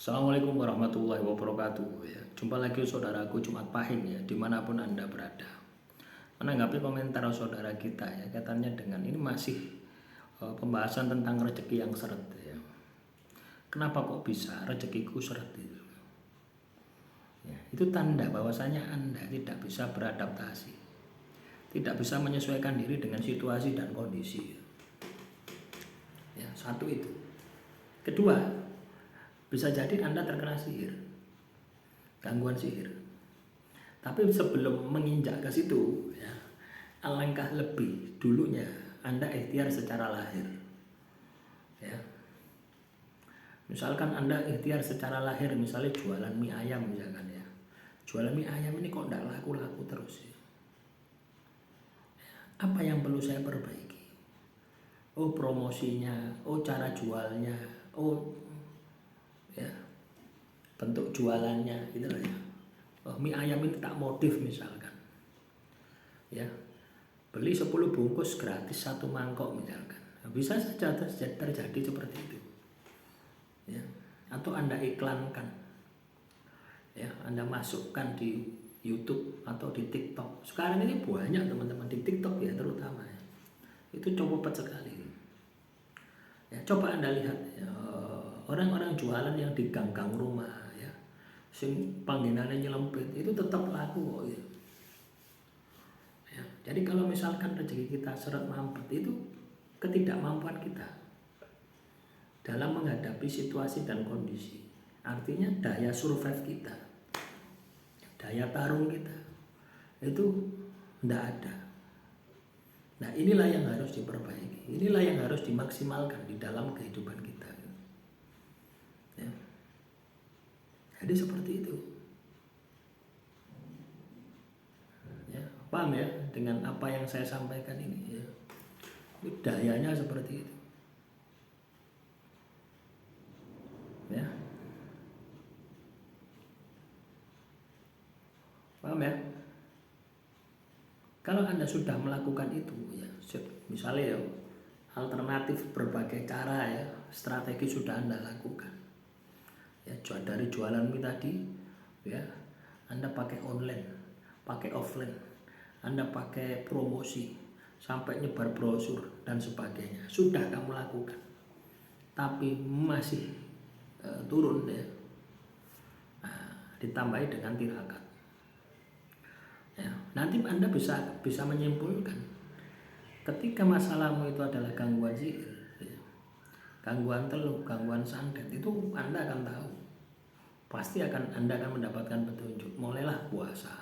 Assalamualaikum warahmatullahi wabarakatuh ya. Jumpa lagi saudaraku Jumat Pahing ya, dimanapun Anda berada. Menanggapi komentar saudara kita ya, katanya dengan ini masih pembahasan tentang rezeki yang seret ya. Kenapa kok bisa rezekiku seret itu? Ya, itu tanda bahwasanya Anda tidak bisa beradaptasi, tidak bisa menyesuaikan diri dengan situasi dan kondisi. Ya, satu itu. Kedua, bisa jadi Anda terkena sihir, gangguan sihir. Tapi sebelum menginjak ke situ, ya, alangkah lebih dulunya Anda ikhtiar secara lahir. Ya. Misalkan Anda ikhtiar secara lahir, misalnya jualan mie ayam misalkan ya. Jualan mie ayam ini kok tidak laku-laku terus ya. Apa yang perlu saya perbaiki? Oh, promosinya, oh cara jualnya, oh ya bentuk jualannya gitu loh ya. Oh, mie ayam ini tak modif misalkan ya, beli 10 bungkus gratis 1 mangkok misalkan, bisa saja terjadi seperti itu ya. Atau Anda iklankan ya, Anda masukkan di YouTube atau di TikTok. Sekarang ini banyak teman-teman di TikTok ya terutama ya, itu cepat sekali ya. Coba Anda lihat ya, orang-orang jualan yang di gang-gang rumah ya, sing pangginannya nyelempit itu tetap laku kok ya. Ya, jadi kalau misalkan rezeki kita seret mampet, itu ketidakmampuan kita dalam menghadapi situasi dan kondisi. Artinya daya survive kita, daya tarung kita itu tidak ada. Nah, inilah yang harus diperbaiki, inilah yang harus dimaksimalkan di dalam kehidupan kita. Ya. Jadi seperti itu. Ya, paham ya dengan apa yang saya sampaikan ini ya. Ini dayanya seperti itu. Ya. Paham ya? Kalau Anda sudah melakukan itu ya, misalnya ya, alternatif berbagai cara ya, strategi sudah Anda lakukan. Ya, dari jualan mie tadi ya, Anda pakai online, pakai offline, Anda pakai promosi, sampai nyebar brosur dan sebagainya. Sudah kamu lakukan, tapi masih turun ya. Nah, ditambahi dengan tirakat. Ya, nanti Anda bisa menyimpulkan ketika masalahmu itu adalah gangguan sihir, ya, gangguan teluk, gangguan santet, itu Anda akan tahu. Pasti Anda akan mendapatkan petunjuk. Mulailah puasa.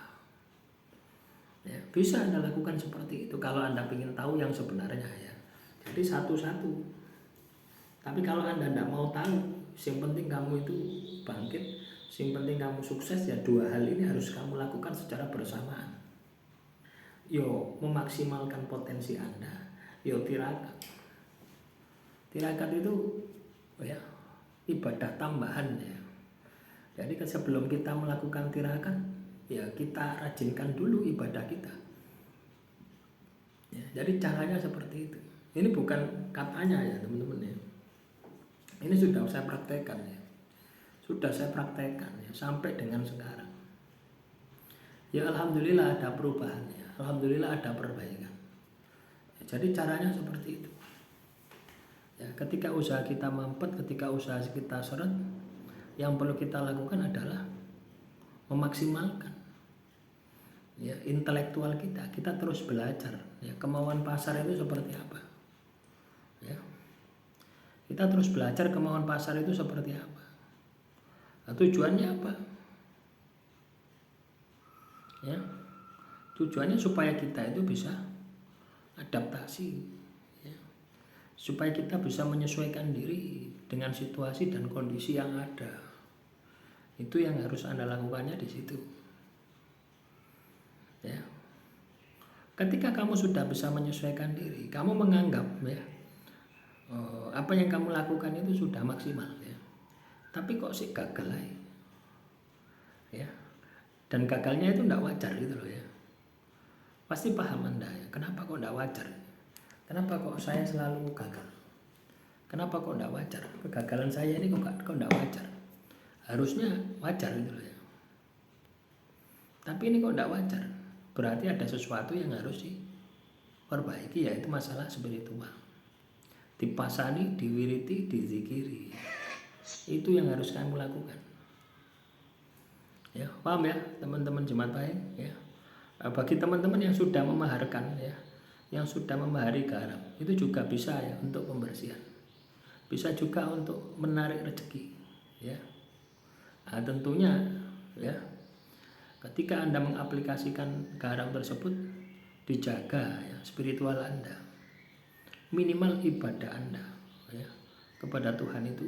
Ya, bisa Anda lakukan seperti itu kalau Anda ingin tahu yang sebenarnya ya. Jadi satu-satu. Tapi kalau Anda tidak mau tahu, yang penting kamu itu bangkit, yang penting kamu sukses, ya dua hal ini harus kamu lakukan secara bersamaan. Yo, memaksimalkan potensi Anda. Yo, tirakat. Tirakat itu ya ibadah tambahan ya. Jadi sebelum kita melakukan tirakat, ya kita rajinkan dulu ibadah kita. Ya, jadi caranya seperti itu. Ini bukan katanya ya teman-teman ya. Ini sudah saya praktekkan ya. Sudah saya praktekkan ya sampai dengan sekarang. Ya alhamdulillah ada perubahan ya. Alhamdulillah ada perbaikan. Ya, jadi caranya seperti itu. Ya, ketika usaha kita mampet, ketika usaha kita seret, yang perlu kita lakukan adalah memaksimalkan ya intelektual kita. Kita terus belajar ya, kemauan pasar itu seperti apa ya. Kita terus belajar kemauan pasar itu seperti apa. Nah, tujuannya apa ya? Tujuannya supaya kita itu bisa adaptasi ya, supaya kita bisa menyesuaikan diri dengan situasi dan kondisi yang ada. Itu yang harus Anda lakukannya di situ. Ya. Ketika kamu sudah bisa menyesuaikan diri, kamu menganggap ya, apa yang kamu lakukan itu sudah maksimal ya. Tapi kok sih gagal ya. Dan gagalnya itu tidak wajar gitu loh ya. Pasti paham Anda ya, kenapa kok tidak wajar? Kenapa kok saya selalu gagal? Kenapa kok tidak wajar? Kegagalan saya ini kok tidak wajar? harusnya wajar gitu loh ya. Tapi ini kok tidak wajar, berarti ada sesuatu yang harus diperbaiki, yaitu masalah spiritual. Dipasani, diwiriti, dizikiri, itu yang harus kamu lakukan. Ya, paham ya teman-teman jemaat baik ya. Bagi teman-teman yang sudah memaharkan ya, yang sudah memahari garam, itu juga bisa ya untuk pembersihan, bisa juga untuk menarik rezeki ya. Nah, tentunya ya, ketika Anda mengaplikasikan garam tersebut, dijaga ya spiritual Anda, minimal ibadah Anda ya kepada Tuhan itu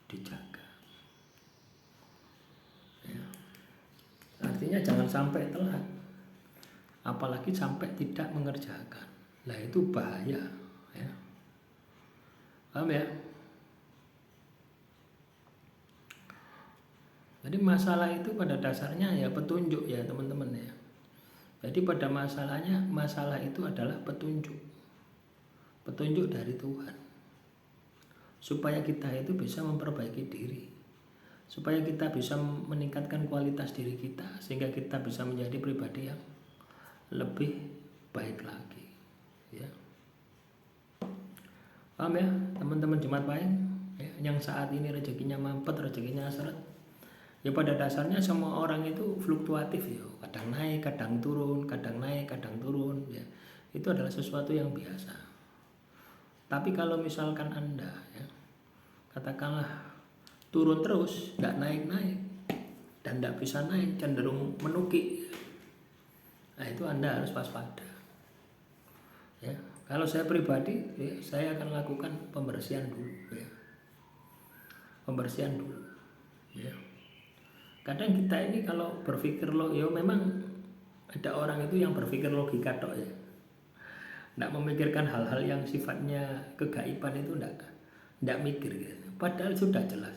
dijaga ya. Artinya jangan sampai telat, apalagi sampai tidak mengerjakan. Nah itu bahaya ya. Paham ya? Jadi masalah itu pada dasarnya ya petunjuk ya teman-teman ya. Jadi pada masalah itu adalah petunjuk dari Tuhan, supaya kita itu bisa memperbaiki diri, supaya kita bisa meningkatkan kualitas diri kita, sehingga kita bisa menjadi pribadi yang lebih baik lagi ya. Paham ya teman-teman jemaat baik ya, yang saat ini rezekinya mampet, rezekinya seret. Ya pada dasarnya semua orang itu fluktuatif ya, kadang naik, kadang turun, kadang naik, kadang turun ya. Itu adalah sesuatu yang biasa. Tapi kalau misalkan Anda ya, katakanlah turun terus, nggak naik-naik, dan nggak bisa naik, cenderung menukik, nah itu Anda harus waspada ya. Kalau saya pribadi ya, saya akan lakukan pembersihan dulu ya, pembersihan dulu ya. Kadang kita ini kalau berpikir ya memang ada orang itu yang berpikir logika tok ya, nggak memikirkan hal-hal yang sifatnya kegaiban, itu nggak mikir gitu. Padahal sudah jelas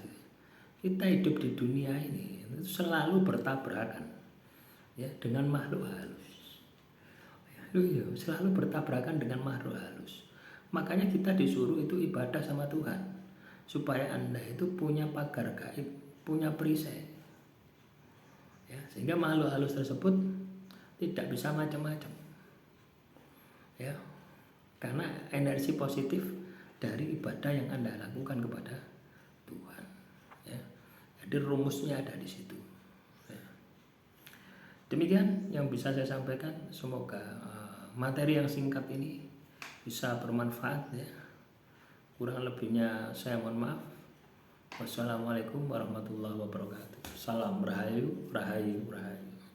kita hidup di dunia ini itu selalu bertabrakan ya dengan makhluk halus ya, selalu bertabrakan dengan makhluk halus. Makanya kita disuruh itu ibadah sama Tuhan, supaya Anda itu punya pagar gaib, punya perisai ya, sehingga makhluk halus tersebut tidak bisa macam-macam ya, karena energi positif dari ibadah yang Anda lakukan kepada Tuhan ya. Jadi rumusnya ada di situ ya. Demikian yang bisa saya sampaikan, semoga materi yang singkat ini bisa bermanfaat ya. Kurang lebihnya saya mohon maaf. Wassalamualaikum warahmatullahi wabarakatuh. Salam rahayu, rahayu, rahayu.